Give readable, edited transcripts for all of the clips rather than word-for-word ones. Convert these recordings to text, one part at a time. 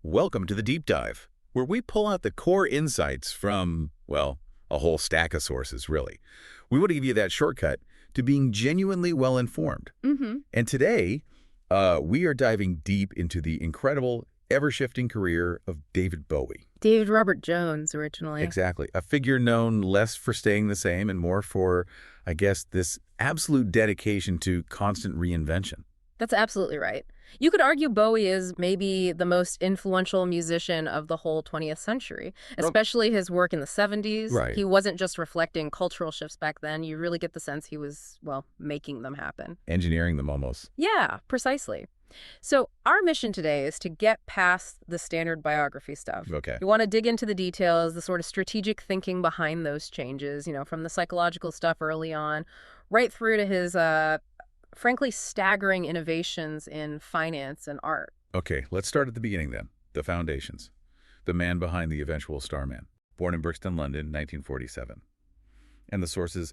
Welcome to the Deep Dive, where we pull out the core insights from, well, a whole stack of sources, really. We want to give you that shortcut to being genuinely well-informed. And today, we are diving deep into the incredible, ever-shifting career of David Bowie. David Robert Jones, originally. Exactly. A figure known less for staying the same and more for, I guess, this absolute dedication to constant reinvention. That's absolutely right. You could argue Bowie is maybe the most influential musician of the whole 20th century, especially his work in the 70s. Right. He wasn't just reflecting cultural shifts back then. You really get the sense he was, well, making them happen. Engineering them almost. Yeah, precisely. So our mission today is to get past the standard biography stuff. Okay. We want to dig into the details, the sort of strategic thinking behind those changes, from the psychological stuff early on, right through to his frankly staggering innovations in finance and art. Okay, let's start at the beginning then. The foundations. The man behind the eventual starman. Born in Brixton, London, 1947. And the sources,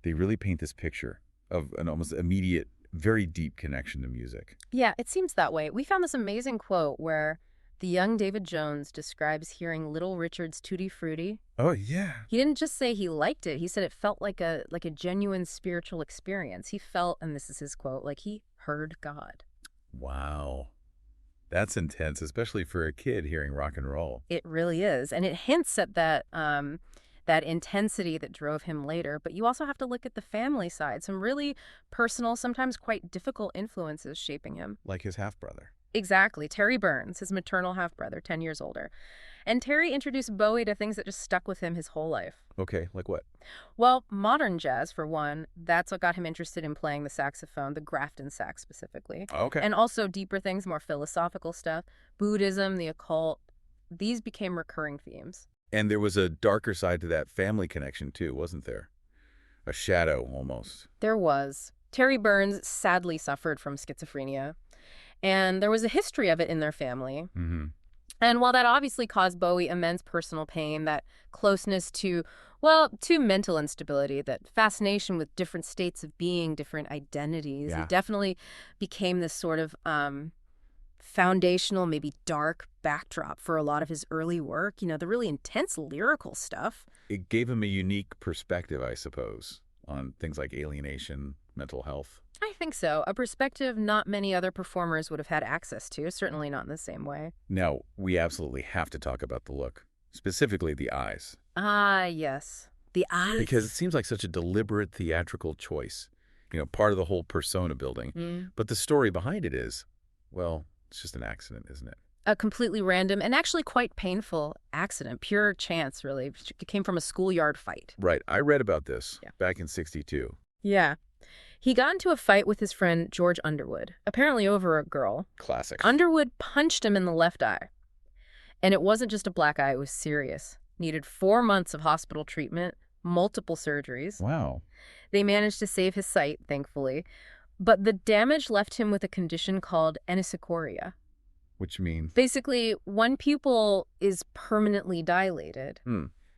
they really paint this picture of an almost immediate, very deep connection to music. Yeah, it seems that way. We found this amazing quote where the young David Jones describes hearing Little Richard's Tutti Frutti. Oh, yeah. He didn't just say he liked it. He said it felt like a genuine spiritual experience. He felt, and this is his quote, like he heard God. Wow. That's intense, especially for a kid hearing rock and roll. It really is. And it hints at that intensity that drove him later. But you also have to look at the family side. Some really personal, sometimes quite difficult influences shaping him. Like his half-brother. Exactly. Terry Burns, his maternal half-brother, 10 years older. And Terry introduced Bowie to things that just stuck with him his whole life. Okay, like what? Well, modern jazz, for one. That's what got him interested in playing the saxophone, the Grafton sax specifically. Okay. And also deeper things, more philosophical stuff. Buddhism, the occult. These became recurring themes. And there was a darker side to that family connection too, wasn't there? A shadow, almost. There was. Terry Burns sadly suffered from schizophrenia. And there was a history of it in their family. Mm-hmm. And while that obviously caused Bowie immense personal pain, that closeness to mental instability, that fascination with different states of being, different identities, Yeah. It definitely became this sort of foundational, maybe dark backdrop for a lot of his early work, the really intense lyrical stuff. It gave him a unique perspective, I suppose, on things like alienation, mental health. I think so. A perspective not many other performers would have had access to, certainly not in the same way. Now, we absolutely have to talk about the look, specifically the eyes. Ah, yes. The eyes. Because it seems like such a deliberate theatrical choice, part of the whole persona building. But the story behind it is, well, it's just an accident, isn't it? A completely random and actually quite painful accident, pure chance, really. It came from a schoolyard fight. Right. I read about this Yeah. back in '62. Yeah. He got into a fight with his friend George Underwood, apparently over a girl. Classic. Underwood punched him in the left eye. And it wasn't just a black eye, it was serious. Needed 4 months of hospital treatment, multiple surgeries. Wow. They managed to save his sight, thankfully. But the damage left him with a condition called anisocoria. Which means? Basically, one pupil is permanently dilated.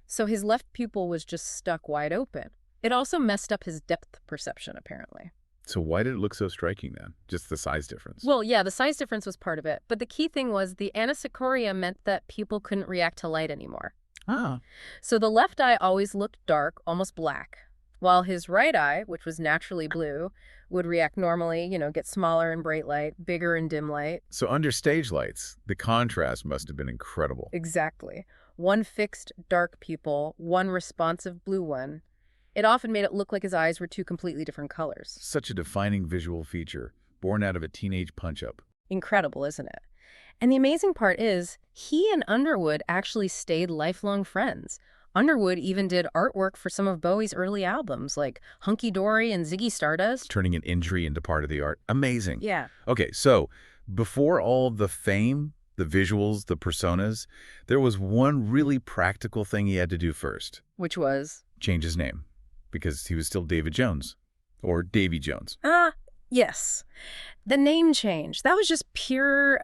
So his left pupil was just stuck wide open. It also messed up his depth perception, apparently. So why did it look so striking then? Just the size difference? Well, yeah, the size difference was part of it. But the key thing was the anisocoria meant that pupil couldn't react to light anymore. Ah. So the left eye always looked dark, almost black, while his right eye, which was naturally blue, would react normally, get smaller in bright light, bigger in dim light. So under stage lights, the contrast must have been incredible. Exactly. One fixed dark pupil, one responsive blue one. It often made it look like his eyes were two completely different colors. Such a defining visual feature, born out of a teenage punch-up. Incredible, isn't it? And the amazing part is, he and Underwood actually stayed lifelong friends. Underwood even did artwork for some of Bowie's early albums, like Hunky Dory and Ziggy Stardust. Turning an injury into part of the art. Amazing. Yeah. Okay, so before all the fame, the visuals, the personas, there was one really practical thing he had to do first. Which was? Change his name. Because he was still David Jones. Or Davy Jones. Yes. The name change. That was just pure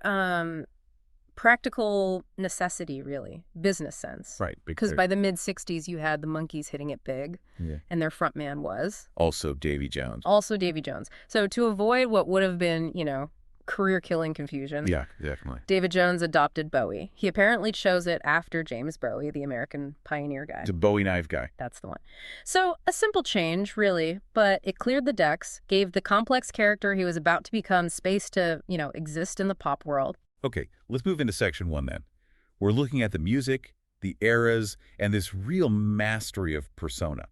practical necessity, really. Business sense. Right. Because by the mid-'60s, you had the Monkees hitting it big. Yeah. And their frontman was? Also Davy Jones. Also Davy Jones. So to avoid what would have been, career-killing confusion. Yeah, definitely. David Jones adopted Bowie. He apparently chose it after James Bowie, the American pioneer guy. It's a Bowie knife guy. That's the one. So, a simple change, really, but it cleared the decks, gave the complex character he was about to become space to, exist in the pop world. Okay, let's move into section 1 then. We're looking at the music, the eras, and this real mastery of persona.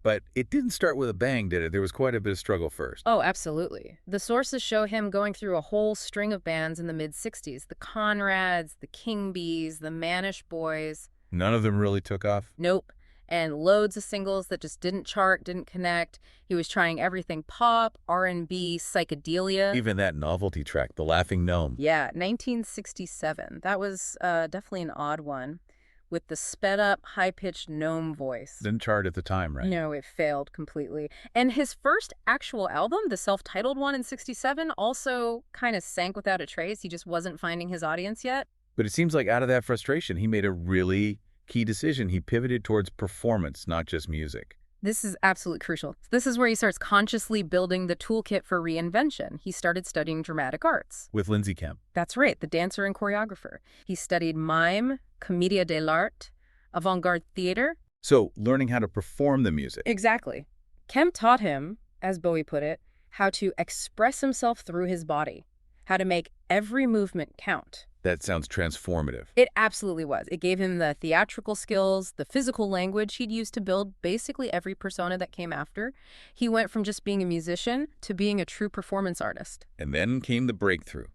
But it didn't start with a bang, did it? There was quite a bit of struggle first. Oh, absolutely. The sources show him going through a whole string of bands in the mid-60s. The Conrads, the King Bees, the Manish Boys. None of them really took off? Nope. And loads of singles that just didn't chart, didn't connect. He was trying everything pop, R&B, psychedelia. Even that novelty track, The Laughing Gnome. Yeah, 1967. That was definitely an odd one, with the sped-up, high-pitched gnome voice. Didn't chart at the time, right? No, it failed completely. And his first actual album, the self-titled one in 67, also kind of sank without a trace. He just wasn't finding his audience yet. But it seems like out of that frustration, he made a really key decision. He pivoted towards performance, not just music. This is absolutely crucial. This is where he starts consciously building the toolkit for reinvention. He started studying dramatic arts. With Lindsay Kemp. That's right, the dancer and choreographer. He studied mime, commedia dell'arte, avant-garde theater. So, learning how to perform the music. Exactly. Kemp taught him, as Bowie put it, how to express himself through his body, how to make every movement count. That sounds transformative. It absolutely was. It gave him the theatrical skills, the physical language he'd used to build basically every persona that came after. He went from just being a musician to being a true performance artist. And then came the breakthrough.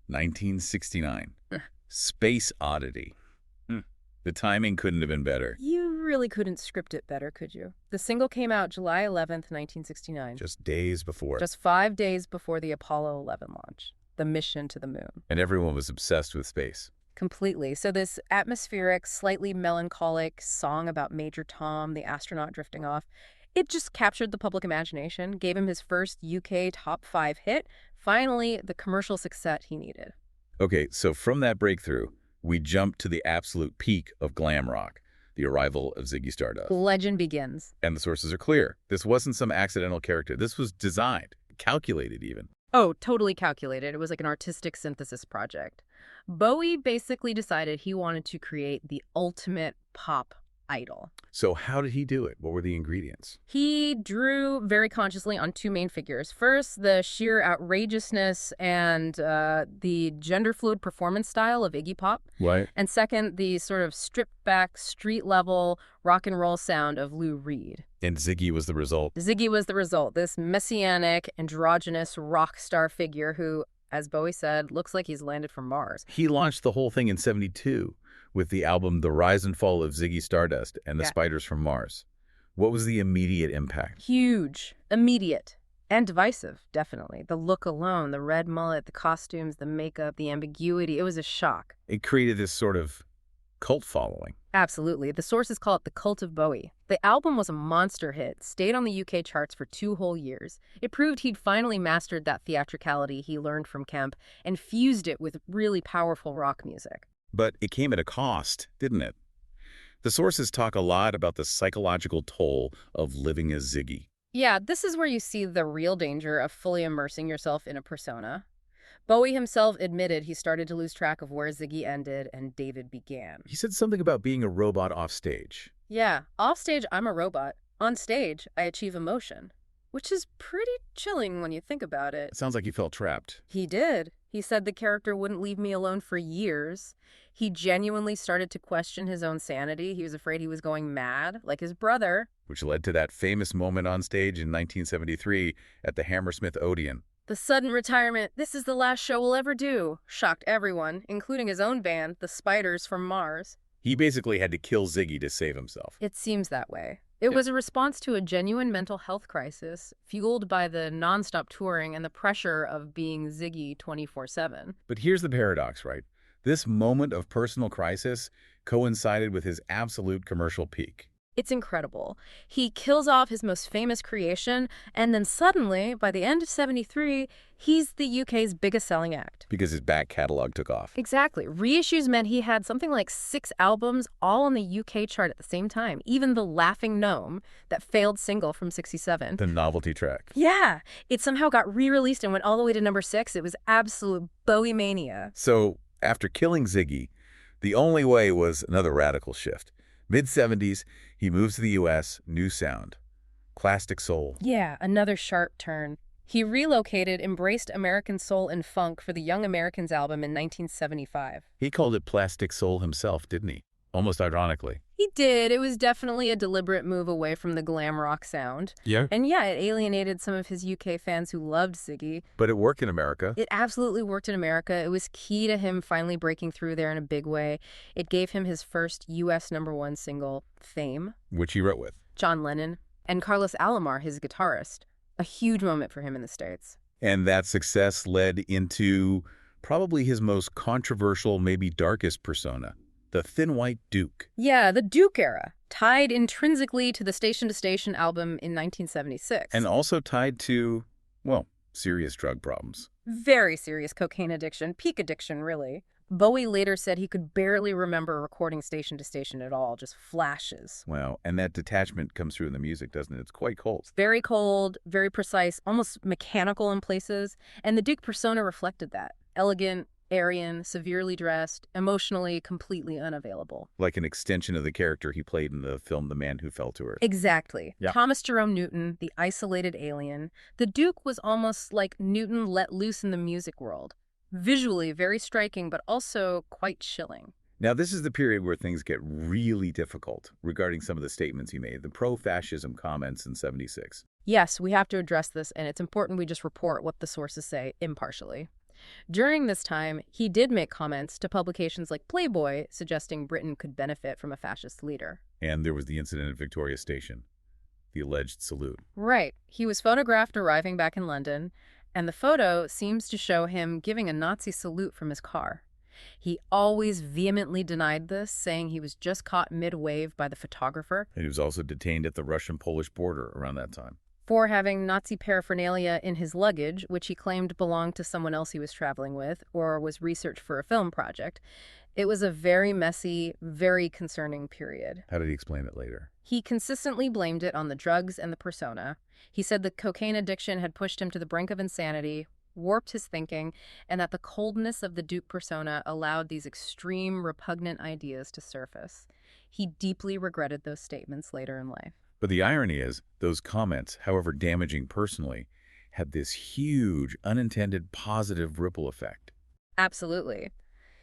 1969. Space Oddity. The timing couldn't have been better. You really couldn't script it better, could you? The single came out July 11th, 1969. Just days before. Just 5 days before the Apollo 11 launch. The mission to the moon. And everyone was obsessed with space. Completely. So this atmospheric, slightly melancholic song about Major Tom, the astronaut drifting off, it just captured the public imagination, gave him his first UK top 5 hit, finally the commercial success he needed. Okay, so from that breakthrough, we jump to the absolute peak of glam rock, the arrival of Ziggy Stardust. Legend begins. And the sources are clear. This wasn't some accidental character. This was designed, calculated even. Oh, totally calculated. It was like an artistic synthesis project. Bowie basically decided he wanted to create the ultimate pop idol. So how did he do it? What were the ingredients? He drew very consciously on 2 main figures. First, the sheer outrageousness and the gender-fluid performance style of Iggy Pop. Right. And second, the sort of stripped-back, street-level rock and roll sound of Lou Reed. And Ziggy was the result. Ziggy was the result, this messianic, androgynous rock star figure who, as Bowie said, looks like he's landed from Mars. He launched the whole thing in '72 with the album The Rise and Fall of Ziggy Stardust and the Spiders from Mars. What was the immediate impact? Huge, immediate, and divisive, definitely. The look alone, the red mullet, the costumes, the makeup, the ambiguity, it was a shock. It created this sort of cult following. Absolutely. The sources call it the cult of Bowie. The album was a monster hit, stayed on the UK charts for 2 whole years. It proved he'd finally mastered that theatricality he learned from Kemp and fused it with really powerful rock music. But it came at a cost, didn't it? The sources talk a lot about the psychological toll of living as Ziggy. Yeah, this is where you see the real danger of fully immersing yourself in a persona. Bowie himself admitted he started to lose track of where Ziggy ended and David began. He said something about being a robot off stage. Yeah, off stage, I'm a robot. On stage, I achieve emotion. Which is pretty chilling when you think about it. It sounds like he felt trapped. He did. He said the character wouldn't leave me alone for years. He genuinely started to question his own sanity. He was afraid he was going mad, like his brother. Which led to that famous moment on stage in 1973 at the Hammersmith Odeon. The sudden retirement, this is the last show we'll ever do, shocked everyone, including his own band, the Spiders from Mars. He basically had to kill Ziggy to save himself. It seems that way. It was a response to a genuine mental health crisis, fueled by the nonstop touring and the pressure of being Ziggy 24/7. But here's the paradox, right? This moment of personal crisis coincided with his absolute commercial peak. It's incredible. He kills off his most famous creation, and then suddenly, by the end of '73, he's the UK's biggest selling act. Because his back catalog took off. Exactly. Reissues meant he had something like 6 albums all on the UK chart at the same time. Even the Laughing Gnome, that failed single from '67. The novelty track. Yeah. It somehow got re-released and went all the way to number 6. It was absolute Bowie mania. So, after killing Ziggy, the only way was another radical shift. Mid-'70s, he moves to the U.S., new sound. Classic soul. Yeah, another sharp turn. He relocated, embraced American soul and funk for the Young Americans album in 1975. He called it plastic soul himself, didn't he? Almost ironically. He did. It was definitely a deliberate move away from the glam rock sound. Yeah. And yeah, it alienated some of his UK fans who loved Ziggy. But it worked in America. It absolutely worked in America. It was key to him finally breaking through there in a big way. It gave him his first U.S. #1 single, Fame. Which he wrote with John Lennon. And Carlos Alomar, his guitarist. A huge moment for him in the States. And that success led into probably his most controversial, maybe darkest persona, the Thin White Duke. Yeah, the Duke era, tied intrinsically to the Station to Station album in 1976. And also tied to, well, serious drug problems. Very serious cocaine addiction, peak addiction, really. Bowie later said he could barely remember recording Station to Station at all, just flashes. Wow, and that detachment comes through in the music, doesn't it? It's quite cold. Very cold, very precise, almost mechanical in places. And the Duke persona reflected that. Elegant, Aryan, severely dressed, emotionally completely unavailable. Like an extension of the character he played in the film The Man Who Fell to Earth. Exactly. Yeah. Thomas Jerome Newton, the isolated alien. The Duke was almost like Newton let loose in the music world. Visually very striking, but also quite chilling. Now, this is the period where things get really difficult regarding some of the statements he made, the pro-fascism comments in '76. Yes, we have to address this, and it's important we just report what the sources say impartially. During this time, he did make comments to publications like Playboy suggesting Britain could benefit from a fascist leader. And there was the incident at Victoria Station, the alleged salute. Right. He was photographed arriving back in London, and the photo seems to show him giving a Nazi salute from his car. He always vehemently denied this, saying he was just caught mid-wave by the photographer. And he was also detained at the Russian-Polish border around that time. For having Nazi paraphernalia in his luggage, which he claimed belonged to someone else he was traveling with, or was research for a film project. It was a very messy, very concerning period. How did he explain it later? He consistently blamed it on the drugs and the persona. He said the cocaine addiction had pushed him to the brink of insanity, warped his thinking, and that the coldness of the Duke persona allowed these extreme, repugnant ideas to surface. He deeply regretted those statements later in life. But the irony is, those comments, however damaging personally, had this huge, unintended positive ripple effect. Absolutely.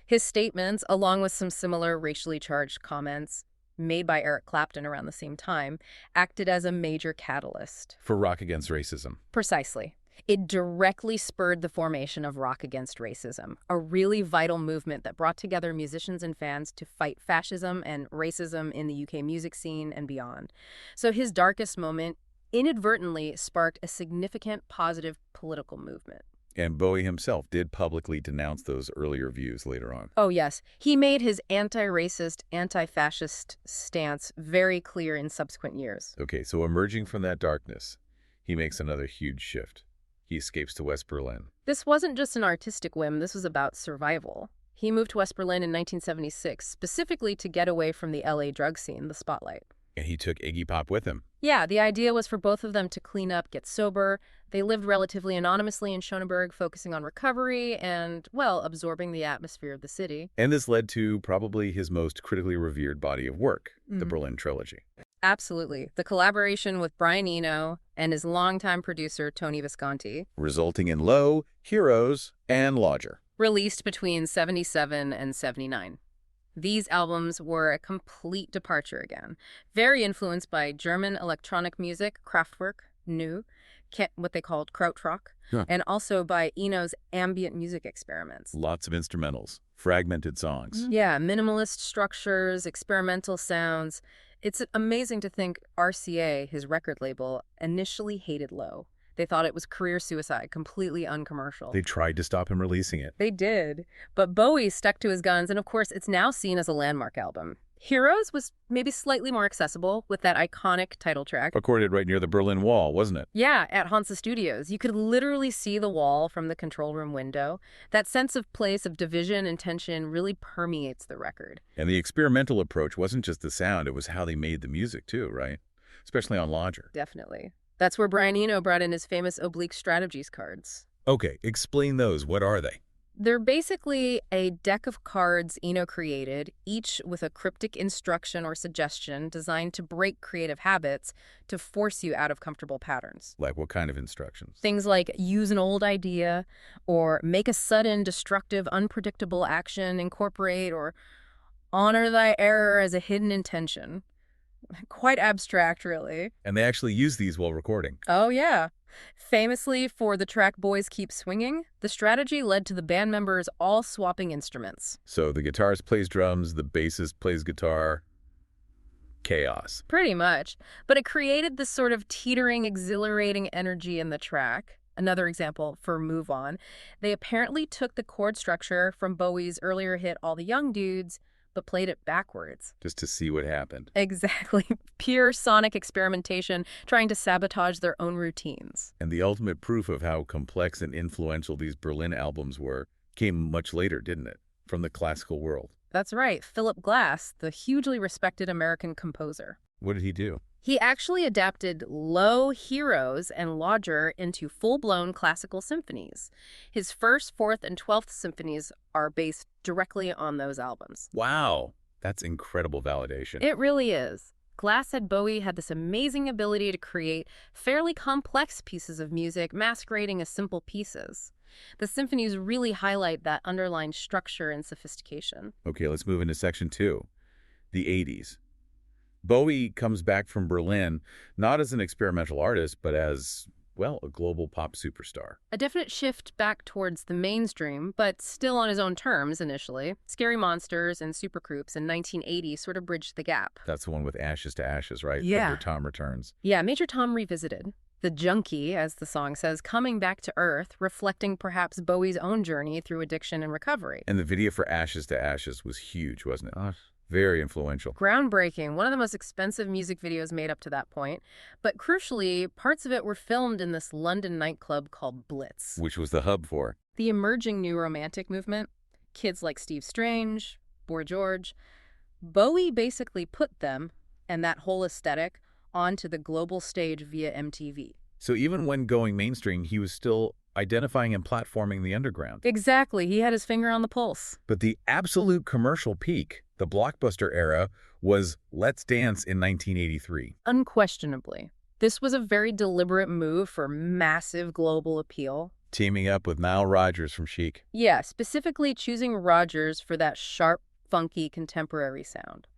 His statements, along with some similar racially charged comments made by Eric Clapton around the same time, acted as a major catalyst. For Rock Against Racism. Precisely. It directly spurred the formation of Rock Against Racism, a really vital movement that brought together musicians and fans to fight fascism and racism in the UK music scene and beyond. So his darkest moment inadvertently sparked a significant positive political movement. And Bowie himself did publicly denounce those earlier views later on. Oh, yes. He made his anti-racist, anti-fascist stance very clear in subsequent years. Okay, so emerging from that darkness, he makes another huge shift. He escapes to West Berlin. This wasn't just an artistic whim. This was about survival. He moved to West Berlin in 1976, specifically to get away from the LA drug scene, the spotlight. And he took Iggy Pop with him. Yeah, the idea was for both of them to clean up, get sober. They lived relatively anonymously in Schöneberg, focusing on recovery and, well, absorbing the atmosphere of the city. And this led to probably his most critically revered body of work, the Berlin Trilogy. Absolutely. The collaboration with Brian Eno and his longtime producer, Tony Visconti. Resulting in Low, Heroes, and Lodger. Released between '77 and '79. These albums were a complete departure again. Very influenced by German electronic music, Kraftwerk, Nu, what they called Krautrock, and also by Eno's ambient music experiments. Lots of instrumentals, fragmented songs. Yeah, minimalist structures, experimental sounds. It's amazing to think RCA, his record label, initially hated Low. They thought it was career suicide, completely uncommercial. They tried to stop him releasing it. They did. But Bowie stuck to his guns, and of course, it's now seen as a landmark album. Heroes was maybe slightly more accessible with that iconic title track. Recorded right near the Berlin Wall, wasn't it? Yeah, at Hansa Studios. You could literally see the wall from the control room window. That sense of place of division and tension really permeates the record. And the experimental approach wasn't just the sound, it was how they made the music too, right? Especially on Lodger. Definitely. That's where Brian Eno brought in his famous oblique strategies cards. Okay, explain those. What are they? They're basically a deck of cards Eno created, each with a cryptic instruction or suggestion designed to break creative habits to force you out of comfortable patterns. Like what kind of instructions? Things like use an old idea, or make a sudden, destructive, unpredictable action, incorporate, or honor thy error as a hidden intention. Quite abstract, really. And they actually use these while recording. Oh, yeah. Famously for the track Boys Keep Swinging, the strategy led to the band members all swapping instruments. So the guitarist plays drums, the bassist plays guitar. Chaos. Pretty much. But it created this sort of teetering, exhilarating energy in the track. Another example for Move On. They apparently took the chord structure from Bowie's earlier hit All the Young Dudes, but played it backwards. Just to see what happened. Exactly. Pure sonic experimentation, trying to sabotage their own routines. And the ultimate proof of how complex and influential these Berlin albums were came much later, didn't it? From the classical world. That's right. Philip Glass, the hugely respected American composer. What did he do? He actually adapted Low, Heroes, and Lodger into full-blown classical symphonies. His first, fourth, and 12th symphonies are based directly on those albums. Wow, that's incredible validation. It really is. Glass said Bowie had this amazing ability to create fairly complex pieces of music masquerading as simple pieces. The symphonies really highlight that underlying structure and sophistication. Okay, let's move into section 2, the 80s. Bowie comes back from Berlin not as an experimental artist, but as, well, a global pop superstar. A definite shift back towards the mainstream, but still on his own terms initially. Scary Monsters and Supergroups in 1980 sort of bridged the gap. That's the one with Ashes to Ashes, right? Yeah. Where Tom returns. Yeah, Major Tom Revisited. The junkie, as the song says, coming back to Earth, reflecting perhaps Bowie's own journey through addiction and recovery. And the video for Ashes to Ashes was huge, wasn't it? Very influential. Groundbreaking, one of the most expensive music videos made up to that point. But crucially, parts of it were filmed in this London nightclub called Blitz. Which was the hub for? The emerging new romantic movement. Kids like Steve Strange, Boy George. Bowie basically put them, and that whole aesthetic, onto the global stage via MTV. So even when going mainstream, he was still identifying and platforming the underground. Exactly. He had his finger on the pulse. But the absolute commercial peak, the blockbuster era, was Let's Dance in 1983. Unquestionably. This was a very deliberate move for massive global appeal. Teaming up with Nile Rodgers from Chic. Yeah, specifically choosing Rodgers for that sharp, funky, contemporary sound.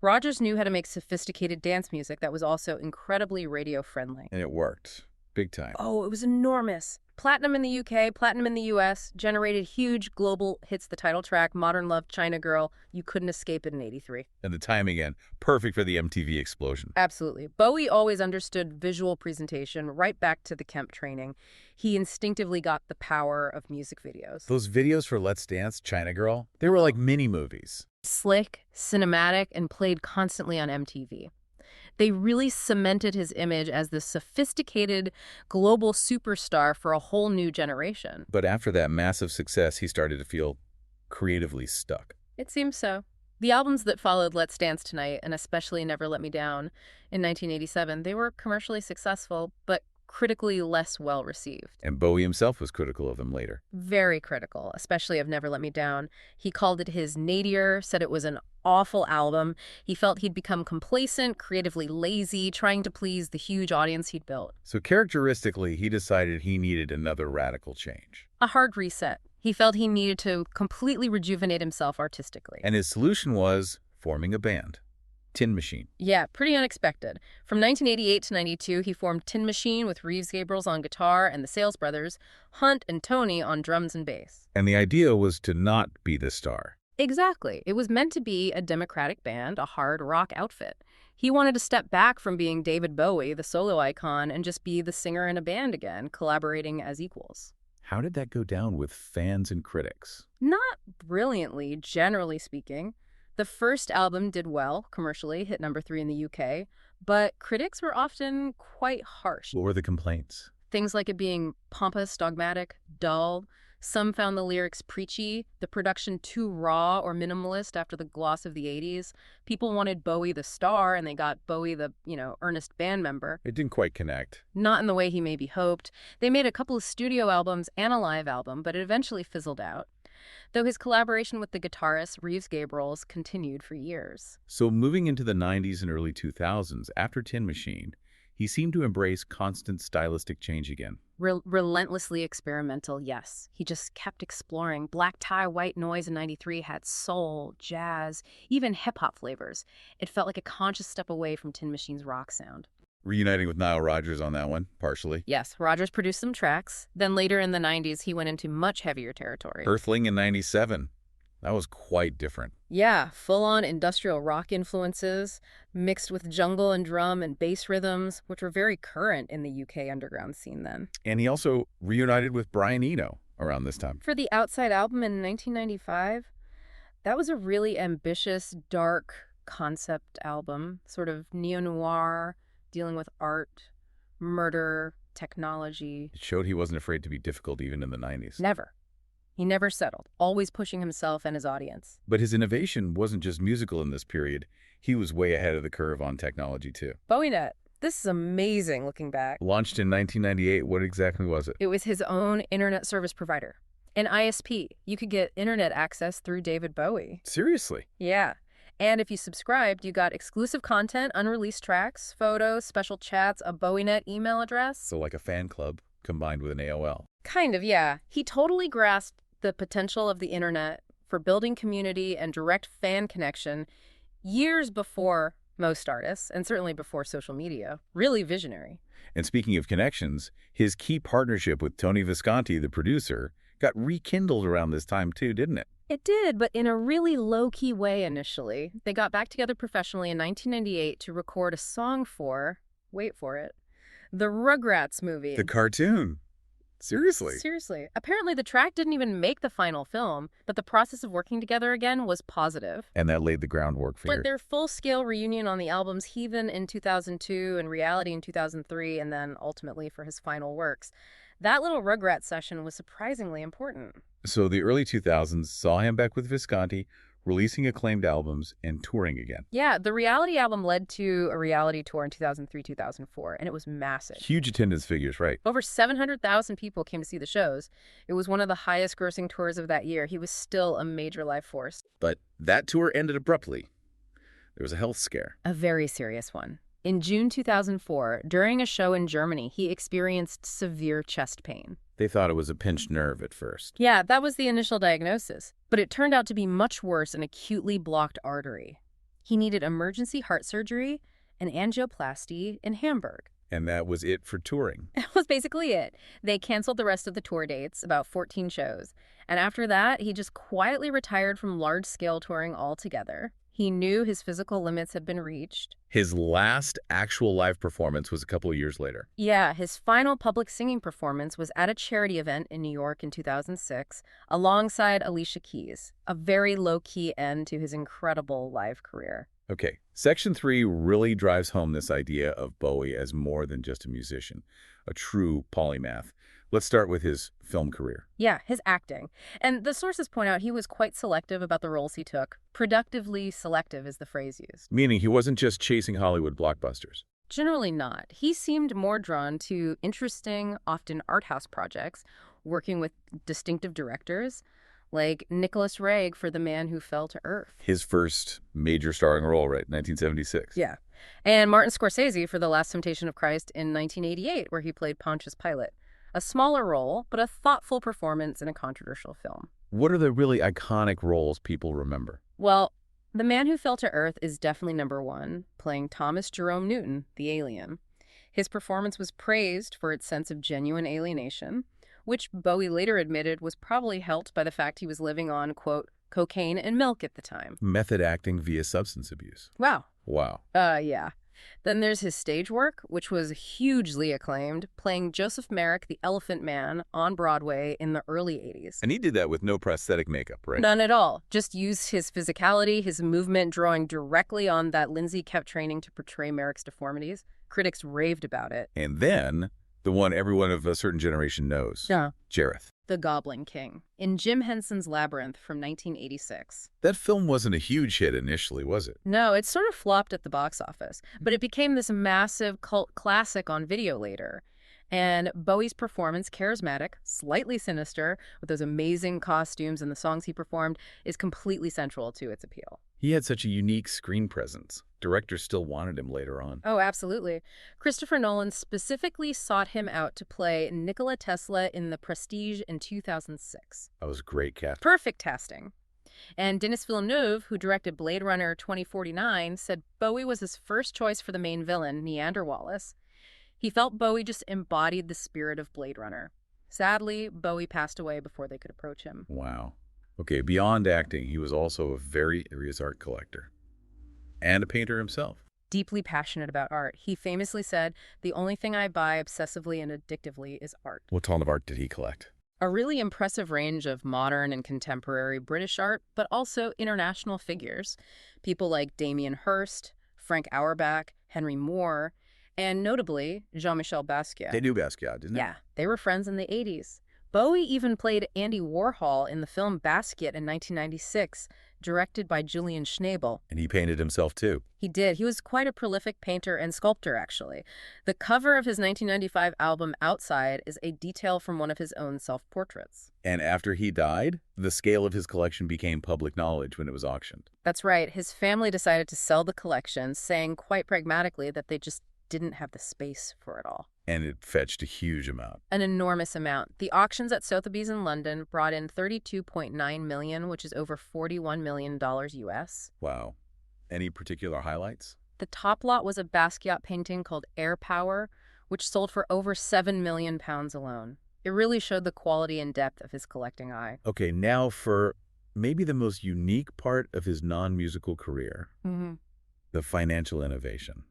Rodgers knew how to make sophisticated dance music that was also incredibly radio-friendly. And it worked. Big time. Oh, it was enormous. Platinum in the UK, platinum in the US, generated huge global hits. The title track, Modern Love, China Girl, you couldn't escape it in 83. And the timing, again, perfect for the MTV explosion. Absolutely. Bowie always understood visual presentation, right back to the Kemp training. He instinctively got the power of music videos. Those videos for Let's Dance, China Girl, they were like mini movies. Slick, cinematic, and played constantly on MTV. They really cemented his image as this sophisticated global superstar for a whole new generation. But after that massive success, he started to feel creatively stuck. It seems so. The albums that followed Let's Dance Tonight, and especially Never Let Me Down in 1987, they were commercially successful, but critically less well-received. And Bowie himself was critical of them later. Very critical, especially of Never Let Me Down. He called it his nadir, said it was an awful album. He felt he'd become complacent, creatively lazy, trying to please the huge audience he'd built. So characteristically, he decided he needed another radical change. A hard reset. He felt he needed to completely rejuvenate himself artistically. And his solution was forming a band. Tin Machine. Yeah, pretty unexpected. From 1988 to 92, he formed Tin Machine with Reeves Gabrels on guitar and the Sales Brothers, Hunt and Tony on drums and bass. And the idea was to not be the star. Exactly. It was meant to be a democratic band, a hard rock outfit. He wanted to step back from being David Bowie, the solo icon, and just be the singer in a band again, collaborating as equals. How did that go down with fans and critics? Not brilliantly, generally speaking. The first album did well commercially, hit #3 in the UK, but critics were often quite harsh. What were the complaints? Things like it being pompous, dogmatic, dull. Some found the lyrics preachy, the production too raw or minimalist after the gloss of the 80s. People wanted Bowie the star, and they got Bowie the, earnest band member. It didn't quite connect. Not in the way he maybe hoped. They made a couple of studio albums and a live album, but it eventually fizzled out. Though his collaboration with the guitarist Reeves Gabrels continued for years. So moving into the 90s and early 2000s, after Tin Machine, he seemed to embrace constant stylistic change again. Relentlessly experimental, yes. He just kept exploring. Black Tie, White Noise in '93 had soul, jazz, even hip-hop flavors. It felt like a conscious step away from Tin Machine's rock sound. Reuniting with Nile Rodgers on that one, partially. Yes, Rodgers produced some tracks. Then later in the 90s, he went into much heavier territory. Earthling in '97. That was quite different. Yeah, full-on industrial rock influences, mixed with jungle and drum and bass rhythms, which were very current in the UK underground scene then. And he also reunited with Brian Eno around this time. For the Outside album in 1995, that was a really ambitious, dark concept album, sort of neo-noir, dealing with art, murder, technology. It showed he wasn't afraid to be difficult even in the 90s. Never. He never settled, always pushing himself and his audience. But his innovation wasn't just musical in this period. He was way ahead of the curve on technology, too. BowieNet. This is amazing looking back. Launched in 1998, what exactly was it? It was his own internet service provider, an ISP. You could get internet access through David Bowie. Seriously? Yeah. And if you subscribed, you got exclusive content, unreleased tracks, photos, special chats, a BowieNet email address. So like a fan club combined with an AOL. Kind of, yeah. He totally grasped the potential of the internet for building community and direct fan connection years before most artists, and certainly before social media. Really visionary. And speaking of connections, his key partnership with Tony Visconti, the producer, got rekindled around this time too, didn't it? It did, but in a really low-key way initially. They got back together professionally in 1998 to record a song for, wait for it, the Rugrats movie. The cartoon. Seriously? Seriously. Apparently the track didn't even make the final film, but the process of working together again was positive. And that laid the groundwork for their full-scale reunion on the albums Heathen in 2002 and Reality in 2003, and then ultimately for his final works. That little Rugrats session was surprisingly important. So the early 2000s saw him back with Visconti, releasing acclaimed albums and touring again. Yeah, the Reality album led to a reality tour in 2003-2004, and it was massive. Huge attendance figures, right? Over 700,000 people came to see the shows. It was one of the highest-grossing tours of that year. He was still a major life force. But that tour ended abruptly. There was a health scare. A very serious one. In June 2004, during a show in Germany, he experienced severe chest pain. They thought it was a pinched nerve at first. Yeah, that was the initial diagnosis. But it turned out to be much worse, an acutely blocked artery. He needed emergency heart surgery and angioplasty in Hamburg. And that was it for touring. That was basically it. They canceled the rest of the tour dates, about 14 shows. And after that, he just quietly retired from large-scale touring altogether. He knew his physical limits had been reached. His last actual live performance was a couple of years later. Yeah, his final public singing performance was at a charity event in New York in 2006, alongside Alicia Keys, a very low-key end to his incredible live career. Okay, Section 3 really drives home this idea of Bowie as more than just a musician, a true polymath. Let's start with his film career. Yeah, his acting. And the sources point out he was quite selective about the roles he took. Productively selective is the phrase used. Meaning he wasn't just chasing Hollywood blockbusters. Generally not. He seemed more drawn to interesting, often art house projects, working with distinctive directors, like Nicholas Ray for The Man Who Fell to Earth. His first major starring role, right? 1976. Yeah. And Martin Scorsese for The Last Temptation of Christ in 1988, where he played Pontius Pilate. A smaller role, but a thoughtful performance in a controversial film. What are the really iconic roles people remember? Well, The Man Who Fell to Earth is definitely number one, playing Thomas Jerome Newton, the alien. His performance was praised for its sense of genuine alienation, which Bowie later admitted was probably helped by the fact he was living on, quote, cocaine and milk at the time. Method acting via substance abuse. Wow. Wow. Yeah. Then there's his stage work, which was hugely acclaimed, playing Joseph Merrick, the Elephant Man, on Broadway in the early 80s. And he did that with no prosthetic makeup, right? None at all. Just used his physicality, his movement, drawing directly on that Lindsay kept training to portray Merrick's deformities. Critics raved about it. And then, the one everyone of a certain generation knows. Yeah. Jareth. The Goblin King, in Jim Henson's Labyrinth from 1986. That film wasn't a huge hit initially, was it? No, it sort of flopped at the box office, but it became this massive cult classic on video later. And Bowie's performance, charismatic, slightly sinister, with those amazing costumes and the songs he performed, is completely central to its appeal. He had such a unique screen presence. Directors still wanted him later on. Oh, absolutely. Christopher Nolan specifically sought him out to play Nikola Tesla in The Prestige in 2006. That was great casting. Perfect casting. And Denis Villeneuve, who directed Blade Runner 2049, said Bowie was his first choice for the main villain, Neander Wallace. He felt Bowie just embodied the spirit of Blade Runner. Sadly, Bowie passed away before they could approach him. Wow. Okay, beyond acting, he was also a very serious art collector. And a painter himself. Deeply passionate about art. He famously said, "The only thing I buy obsessively and addictively is art." What kind of art did he collect? A really impressive range of modern and contemporary British art, but also international figures. People like Damien Hirst, Frank Auerbach, Henry Moore, and notably, Jean-Michel Basquiat. They knew Basquiat, didn't they? Yeah, they were friends in the 80s. Bowie even played Andy Warhol in the film Basquiat in 1996, directed by Julian Schnabel. And he painted himself, too. He did. He was quite a prolific painter and sculptor, actually. The cover of his 1995 album Outside is a detail from one of his own self-portraits. And after he died, the scale of his collection became public knowledge when it was auctioned. That's right. His family decided to sell the collection, saying quite pragmatically that they just didn't have the space for it all. And it fetched a huge amount. An enormous amount. The auctions at Sotheby's in London brought in $32.9 million, which is over $41 million US. Wow. Any particular highlights? The top lot was a Basquiat painting called Air Power, which sold for over £7 million alone. It really showed the quality and depth of his collecting eye. Okay, now for maybe the most unique part of his non-musical career. The financial innovation.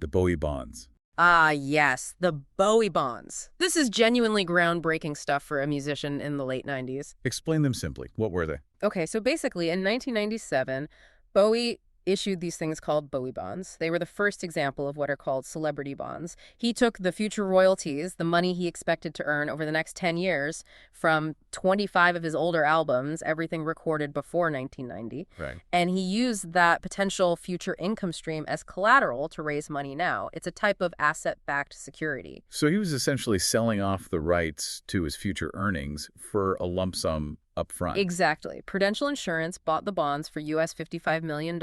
The Bowie bonds. Ah, yes, the Bowie bonds. This is genuinely groundbreaking stuff for a musician in the late 90s. Explain them simply. What were they? Okay, so basically in 1997, Bowie issued these things called Bowie bonds. They were the first example of what are called celebrity bonds. He took the future royalties, the money he expected to earn over the next 10 years, from 25 of his older albums, everything recorded before 1990. Right. And he used that potential future income stream as collateral to raise money now. It's a type of asset-backed security. So he was essentially selling off the rights to his future earnings for a lump sum up front. Exactly. Prudential Insurance bought the bonds for US $55 million.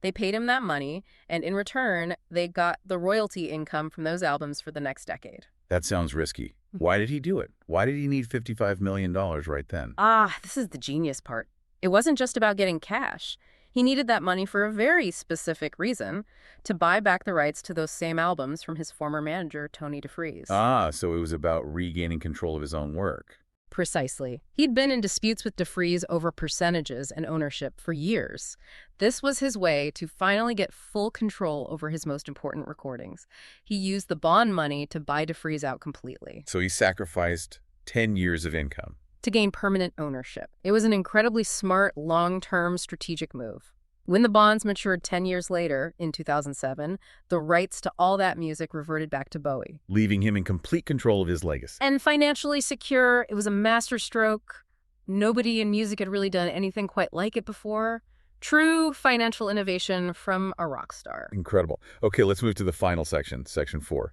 They paid him that money, and in return, they got the royalty income from those albums for the next decade. That sounds risky. Why did he do it? Why did he need $55 million right then? Ah, this is the genius part. It wasn't just about getting cash. He needed that money for a very specific reason, to buy back the rights to those same albums from his former manager, Tony DeFries. Ah, so it was about regaining control of his own work. Precisely. He'd been in disputes with DeFries over percentages and ownership for years. This was his way to finally get full control over his most important recordings. He used the bond money to buy DeFries out completely. So he sacrificed 10 years of income. To gain permanent ownership. It was an incredibly smart, long-term strategic move. When the bonds matured 10 years later, in 2007, the rights to all that music reverted back to Bowie. Leaving him in complete control of his legacy. And financially secure, it was a masterstroke. Nobody in music had really done anything quite like it before. True financial innovation from a rock star. Incredible. Okay, let's move to the final section, section 4.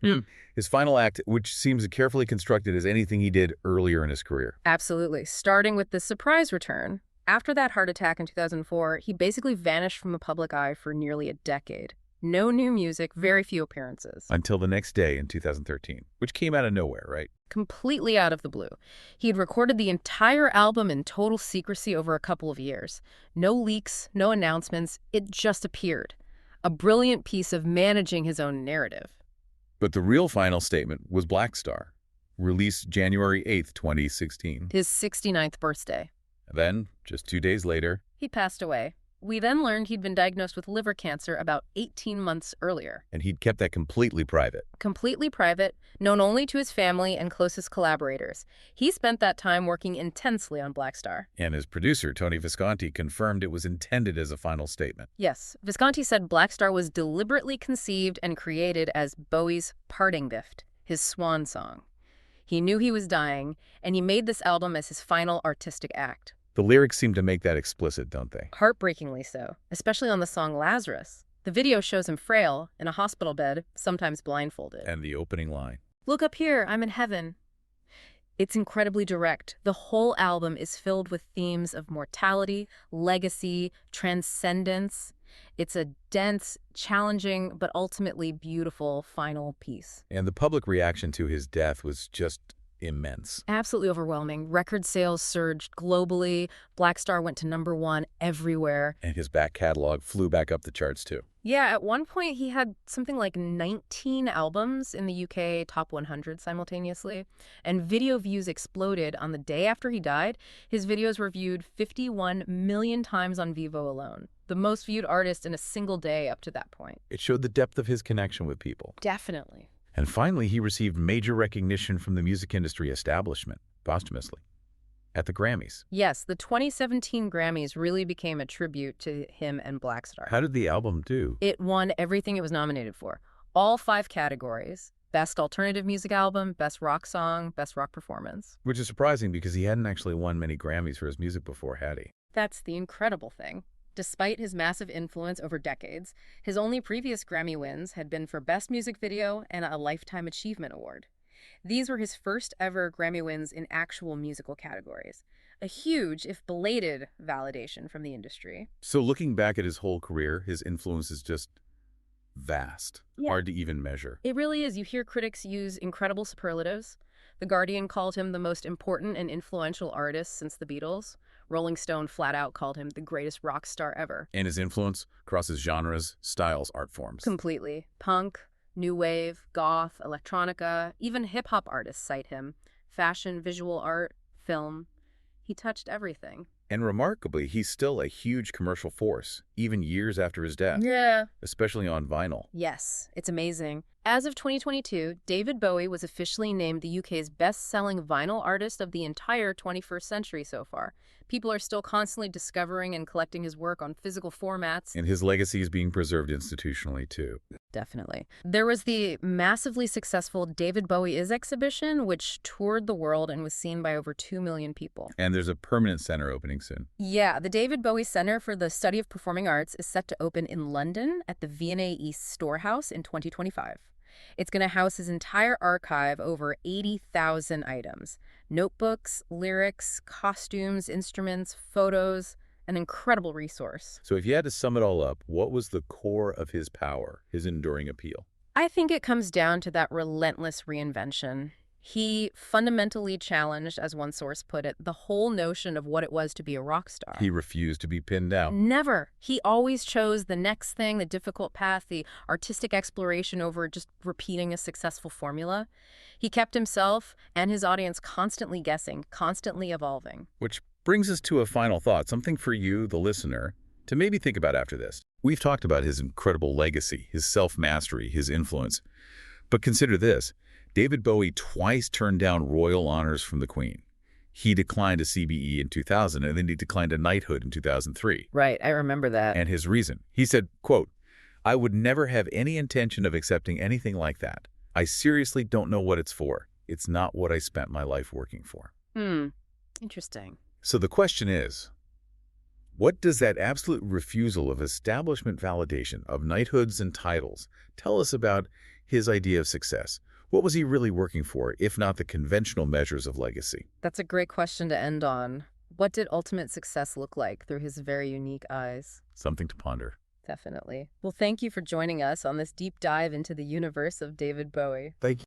His final act, which seems as carefully constructed as anything he did earlier in his career. Absolutely. Starting with the surprise return. After that heart attack in 2004, he basically vanished from the public eye for nearly a decade. No new music, very few appearances. Until the next day in 2013, which came out of nowhere, right? Completely out of the blue. He had recorded the entire album in total secrecy over a couple of years. No leaks, no announcements. It just appeared. A brilliant piece of managing his own narrative. But the real final statement was Blackstar, released January 8th, 2016. His 69th birthday. Then, just 2 days later, He passed away. We then learned he'd been diagnosed with liver cancer about 18 months earlier. And he'd kept that completely private. Completely private, known only to his family and closest collaborators. He spent that time working intensely on Blackstar. And his producer, Tony Visconti, confirmed it was intended as a final statement. Yes, Visconti said Blackstar was deliberately conceived and created as Bowie's parting gift, his swan song. He knew he was dying, and he made this album as his final artistic act. The lyrics seem to make that explicit, don't they? Heartbreakingly so, especially on the song Lazarus. The video shows him frail, in a hospital bed, sometimes blindfolded. And the opening line. Look up here, I'm in heaven. It's incredibly direct. The whole album is filled with themes of mortality, legacy, transcendence. It's a dense, challenging, but ultimately beautiful final piece. And the public reaction to his death was just immense. Absolutely overwhelming. Record sales surged globally. Blackstar went to #1 everywhere. And his back catalog flew back up the charts, too. Yeah, at one point he had something like 19 albums in the UK Top 100 simultaneously. And video views exploded on the day after he died. His videos were viewed 51 million times on Vivo alone. The most viewed artist in a single day up to that point. It showed the depth of his connection with people. Definitely. And finally, he received major recognition from the music industry establishment, posthumously, at the Grammys. Yes, the 2017 Grammys really became a tribute to him and Blackstar. How did the album do? It won everything it was nominated for. All 5 categories. Best Alternative Music Album, Best Rock Song, Best Rock Performance. Which is surprising because he hadn't actually won many Grammys for his music before, had he? That's the incredible thing. Despite his massive influence over decades, his only previous Grammy wins had been for Best Music Video and a Lifetime Achievement Award. These were his first ever Grammy wins in actual musical categories. A huge, if belated, validation from the industry. So looking back at his whole career, his influence is just vast. Yeah. Hard to even measure. It really is. You hear critics use incredible superlatives. The Guardian called him the most important and influential artist since the Beatles. Rolling Stone flat out called him the greatest rock star ever. And his influence crosses genres, styles, art forms. Completely. Punk, new wave, goth, electronica, even hip-hop artists cite him. Fashion, visual art, film. He touched everything. And remarkably, he's still a huge commercial force, even years after his death. Yeah. Especially on vinyl. Yes, it's amazing. As of 2022, David Bowie was officially named the UK's best-selling vinyl artist of the entire 21st century so far. People are still constantly discovering and collecting his work on physical formats. And his legacy is being preserved institutionally, too. Definitely. There was the massively successful David Bowie Is exhibition, which toured the world and was seen by over 2 million people. And there's a permanent center opening soon. Yeah, the David Bowie Center for the Study of Performing Arts is set to open in London at the V&A East Storehouse in 2025. It's going to house his entire archive, over 80,000 items. Notebooks, lyrics, costumes, instruments, photos, an incredible resource. So if you had to sum it all up, what was the core of his power, his enduring appeal? I think it comes down to that relentless reinvention. He fundamentally challenged, as one source put it, the whole notion of what it was to be a rock star. He refused to be pinned down. Never. He always chose the next thing, the difficult path, the artistic exploration over just repeating a successful formula. He kept himself and his audience constantly guessing, constantly evolving. Which brings us to a final thought, something for you, the listener, to maybe think about after this. We've talked about his incredible legacy, his self-mastery, his influence. But consider this. David Bowie twice turned down royal honors from the Queen. He declined a CBE in 2000, and then he declined a knighthood in 2003. Right, I remember that. And his reason. He said, quote, "I would never have any intention of accepting anything like that. I seriously don't know what it's for. It's not what I spent my life working for." Interesting. So the question is, what does that absolute refusal of establishment validation, of knighthoods and titles, tell us about his idea of success? What was he really working for, if not the conventional measures of legacy? That's a great question to end on. What did ultimate success look like through his very unique eyes? Something to ponder. Definitely. Well, thank you for joining us on this deep dive into the universe of David Bowie. Thank you.